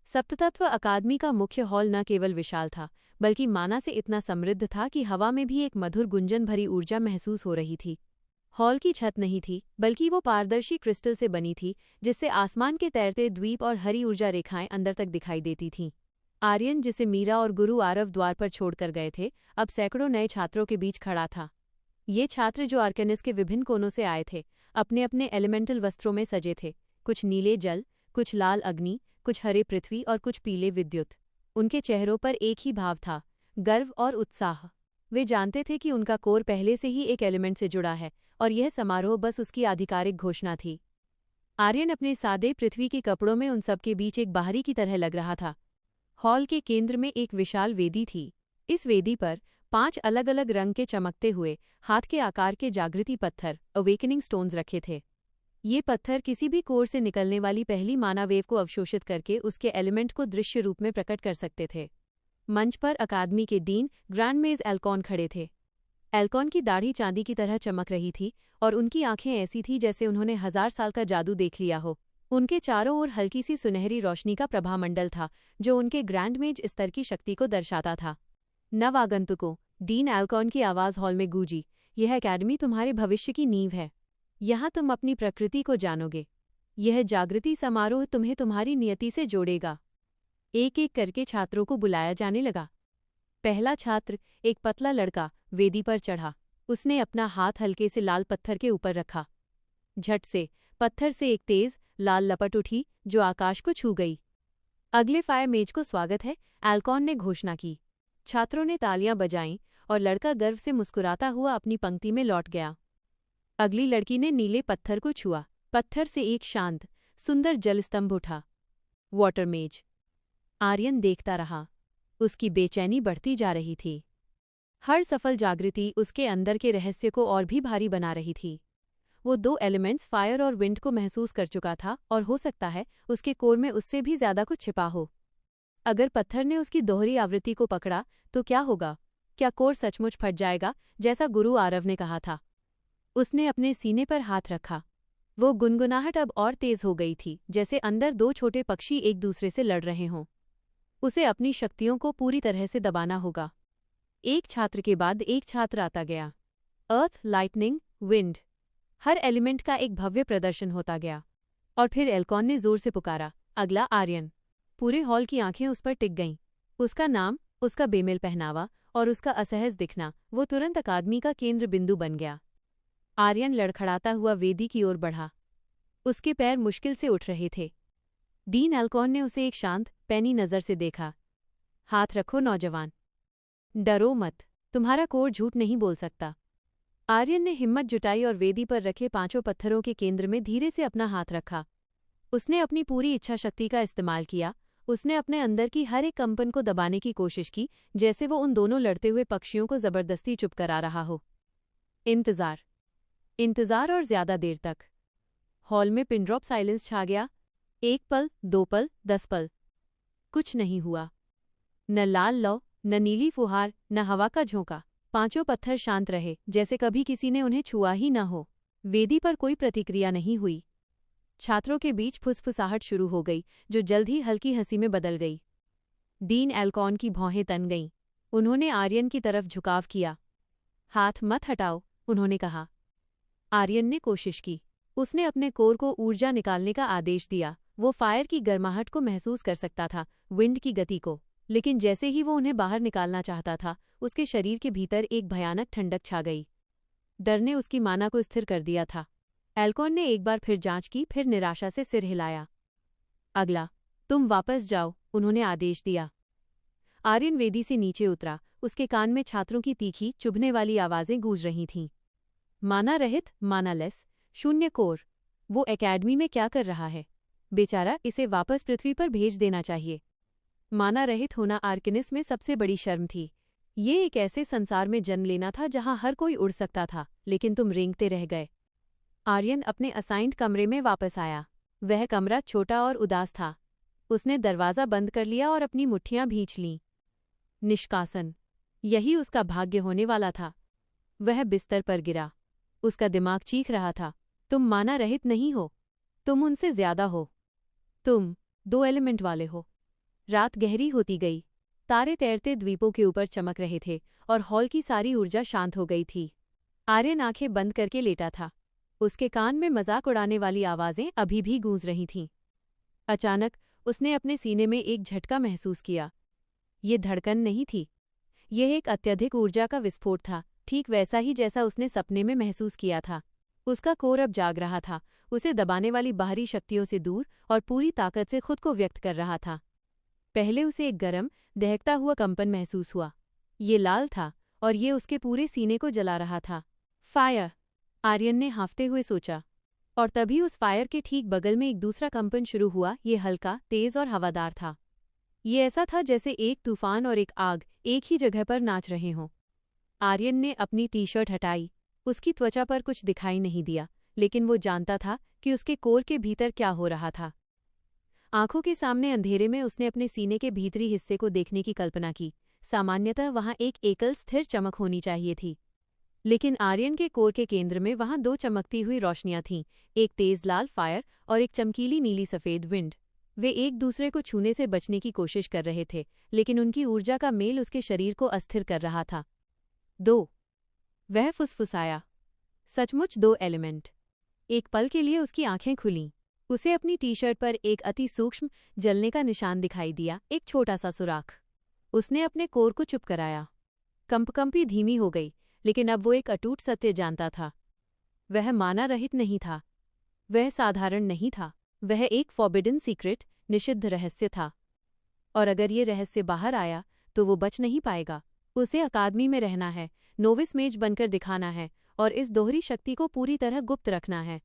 सप्ततत्व अकादमी का मुख्य हॉल न केवल विशाल था, बल्कि माना से इतना समृद्ध था कि हवा में भी एक मधुर गुंजन भरी ऊर्जा महसूस हो रही थी। हॉल की छत नहीं थी, बल्कि वो पारदर्शी क्रिस्टल से बनी थी, जिससे आसमान के तैरते द्वीप और हरी ऊर्जा रेखाएं अंदर तक दिखाई देती थीं। आर्यन, जिसे मीरा और गुरु आरव द्वार पर छोड़कर गए थे, अब सैकड़ों नए छात्रों के बीच खड़ा था। ये छात्र, जो आर्केनिस के विभिन्न कोनों से आए थे, अपने अपने एलिमेंटल वस्त्रों में सजे थे, कुछ नीले जल, कुछ लाल अग्नि, कुछ हरे पृथ्वी और कुछ पीले विद्युत। उनके चेहरों पर एक ही भाव था, गर्व और उत्साह। वे जानते थे कि उनका कोर पहले से ही एक एलिमेंट से जुड़ा है, और यह समारोह बस उसकी आधिकारिक घोषणा थी। आर्यन अपने सादे पृथ्वी के कपड़ों में उन सबके बीच एक बाहरी की तरह लग रहा था। हॉल के केंद्र में एक विशाल वेदी थी। इस वेदी पर 5 अलग अलग रंग के चमकते हुए हाथ के आकार के जागृति पत्थर, अवेकनिंग स्टोन्स, रखे थे। ये पत्थर किसी भी कोर से निकलने वाली पहली माना वेव को अवशोषित करके उसके एलिमेंट को दृश्य रूप में प्रकट कर सकते थे। मंच पर अकादमी के डीन ग्रैंड मेज एल्कॉन खड़े थे। एल्कॉन की दाढ़ी चांदी की तरह चमक रही थी और उनकी आंखें ऐसी थीं जैसे उन्होंने 1000 साल का जादू देख लिया हो। उनके चारों ओर हल्की सी सुनहरी रोशनी का प्रभामंडल था, जो उनके ग्रैंड मेज स्तर की शक्ति को दर्शाता था। नवागंतुकों, डीन एल्कॉन की आवाज़ हॉल में गूंजी, यह अकादमी तुम्हारे भविष्य की नींव है। यहाँ तुम अपनी प्रकृति को जानोगे। यह जागृति समारोह तुम्हें तुम्हारी नियति से जोड़ेगा। एक एक करके छात्रों को बुलाया जाने लगा। पहला छात्र, एक पतला लड़का, वेदी पर चढ़ा। उसने अपना हाथ हल्के से लाल पत्थर के ऊपर रखा। झट से पत्थर से एक तेज लाल लपट उठी, जो आकाश को छू गई। अगले फायर मेज को स्वागत है, एल्कॉन ने घोषणा की। छात्रों ने तालियां बजाईं और लड़का गर्व से मुस्कुराता हुआ अपनी पंक्ति में लौट गया। अगली लड़की ने नीले पत्थर को छुआ। पत्थर से एक शांत, सुंदर जलस्तंभ उठा। वाटर मेज। आर्यन देखता रहा। उसकी बेचैनी बढ़ती जा रही थी। हर सफल जागृति उसके अंदर के रहस्य को और भी भारी बना रही थी। वो 2 एलिमेंट्स फायर और विंड को महसूस कर चुका था, और हो सकता है उसके कोर में उससे भी ज्यादा कुछ छिपा हो। अगर पत्थर ने उसकी दोहरी आवृत्ति को पकड़ा तो क्या होगा? क्या कोर सचमुच फट जाएगा, जैसा गुरु आरव ने कहा था? उसने अपने सीने पर हाथ रखा। वो गुनगुनाहट अब और तेज हो गई थी, जैसे अंदर 2 छोटे पक्षी एक दूसरे से लड़ रहे हों। उसे अपनी शक्तियों को पूरी तरह से दबाना होगा। एक छात्र के बाद एक छात्र आता गया। अर्थ, लाइटनिंग, विंड, हर एलिमेंट का एक भव्य प्रदर्शन होता गया। और फिर एल्कॉन ने जोर से पुकारा, अगला आर्यन। पूरे हॉल की आंखें उस पर टिक गईं। उसका नाम, उसका बेमेल पहनावा और उसका असहज दिखना, वो तुरंत अकादमी का केंद्र बिंदु बन गया। आर्यन लड़खड़ाता हुआ वेदी की ओर बढ़ा। उसके पैर मुश्किल से उठ रहे थे। डीन एल्कॉन ने उसे एक शांत, पैनी नज़र से देखा। हाथ रखो नौजवान। डरो मत, तुम्हारा कोर झूठ नहीं बोल सकता। आर्यन ने हिम्मत जुटाई और वेदी पर रखे 5 पत्थरों के केंद्र में धीरे से अपना हाथ रखा। उसने अपनी पूरी इच्छा शक्ति का इस्तेमाल किया। उसने अपने अंदर की हर एक कंपन को दबाने की कोशिश की, जैसे वो उन दोनों लड़ते हुए पक्षियों को जबरदस्ती चुप करा रहा हो। इंतजार, इंतजार और ज्यादा देर तक। हॉल में पिन ड्रॉप साइलेंस छा गया। 1 पल, 2 पल, 10 पल। कुछ नहीं हुआ। न लाल लौ, न नीली फुहार, न हवा का झोंका। 5 पत्थर शांत रहे, जैसे कभी किसी ने उन्हें छुआ ही न हो। वेदी पर कोई प्रतिक्रिया नहीं हुई। छात्रों के बीच फुसफुसाहट शुरू हो गई, जो जल्द ही हल्की हंसी में बदल गई। डीन एल्कॉन की भौहें तन गईं। उन्होंने आर्यन की तरफ झुकाव किया। हाथ मत हटाओ, उन्होंने कहा। आर्यन ने कोशिश की। उसने अपने कोर को ऊर्जा निकालने का आदेश दिया। वो फायर की गर्माहट को महसूस कर सकता था, विंड की गति को। लेकिन जैसे ही वो उन्हें बाहर निकालना चाहता था, उसके शरीर के भीतर एक भयानक ठंडक छा गई। डर ने उसकी माना को स्थिर कर दिया था। एल्कॉन ने एक बार फिर जांच की, फिर निराशा से सिर हिलाया। अगला, तुम वापस जाओ, उन्होंने आदेश दिया। आर्यन वेदी से नीचे उतरा। उसके कान में छात्रों की तीखी, चुभने वाली आवाजें गूंज रही थीं। माना रहित, माना लेस, शून्य कोर। वो एकेडमी में क्या कर रहा है? बेचारा, इसे वापस पृथ्वी पर भेज देना चाहिए। माना रहित होना आर्केनिस में सबसे बड़ी शर्म थी। ये एक ऐसे संसार में जन्म लेना था जहां हर कोई उड़ सकता था, लेकिन तुम रेंगते रह गए। आर्यन अपने असाइंड कमरे में वापस आया। वह कमरा छोटा और उदास था। उसने दरवाज़ा बंद कर लिया और अपनी मुट्ठियां भींच लीं। निष्कासन, यही उसका भाग्य होने वाला था। वह बिस्तर पर गिरा। उसका दिमाग चीख रहा था, तुम माना रहित नहीं हो, तुम उनसे ज्यादा हो। तुम 2 एलिमेंट वाले हो। रात गहरी होती गई। तारे तैरते द्वीपों के ऊपर चमक रहे थे और हॉल की सारी ऊर्जा शांत हो गई थी। आर्यन आंखें बंद करके लेटा था। उसके कान में मजाक उड़ाने वाली आवाजें अभी भी गूंज रही थीं। अचानक उसने अपने सीने में एक झटका महसूस किया। ये धड़कन नहीं थी, यह एक अत्यधिक ऊर्जा का विस्फोट था, ठीक वैसा ही जैसा उसने सपने में महसूस किया था। उसका कोर अब जाग रहा था, उसे दबाने वाली बाहरी शक्तियों से दूर और पूरी ताकत से खुद को व्यक्त कर रहा था। पहले उसे एक गरम, दहकता हुआ कंपन महसूस हुआ। ये लाल था और ये उसके पूरे सीने को जला रहा था। फायर, आर्यन ने हाँफते हुए सोचा। और तभी उस फायर के ठीक बगल में एक दूसरा कंपन शुरू हुआ। ये हल्का, तेज और हवादार था। ये ऐसा था जैसे एक तूफान और एक आग एक ही जगह पर नाच रहे हों। आर्यन ने अपनी टी-शर्ट हटाई। उसकी त्वचा पर कुछ दिखाई नहीं दिया, लेकिन वो जानता था कि उसके कोर के भीतर क्या हो रहा था। आंखों के सामने अंधेरे में उसने अपने सीने के भीतरी हिस्से को देखने की कल्पना की। सामान्यतः वहां एक एकल स्थिर चमक होनी चाहिए थी, लेकिन आर्यन के कोर के केंद्र में वहां दो चमकती हुई रोशनियां थीं, एक तेज लाल फायर और एक चमकीली नीली सफेद विंड। वे एक दूसरे को छूने से बचने की कोशिश कर रहे थे, लेकिन उनकी ऊर्जा का मेल उसके शरीर को अस्थिर कर रहा था। दो, वह फुसफुसाया। सचमुच दो एलिमेंट। एक पल के लिए उसकी आंखें खुलीं। उसे अपनी टी-शर्ट पर एक अति सूक्ष्म जलने का निशान दिखाई दिया, एक छोटा सा सुराख। उसने अपने कोर को चुप कराया। कंपकंपी धीमी हो गई, लेकिन अब वो एक अटूट सत्य जानता था। वह माना रहित नहीं था, वह साधारण नहीं था, वह एक फॉरबिडन सीक्रेट, निषिद्ध रहस्य था। और अगर ये रहस्य बाहर आया तो वो बच नहीं पाएगा। उसे अकादमी में रहना है, नोविस मेज बनकर दिखाना है और इस दोहरी शक्ति को पूरी तरह गुप्त रखना है।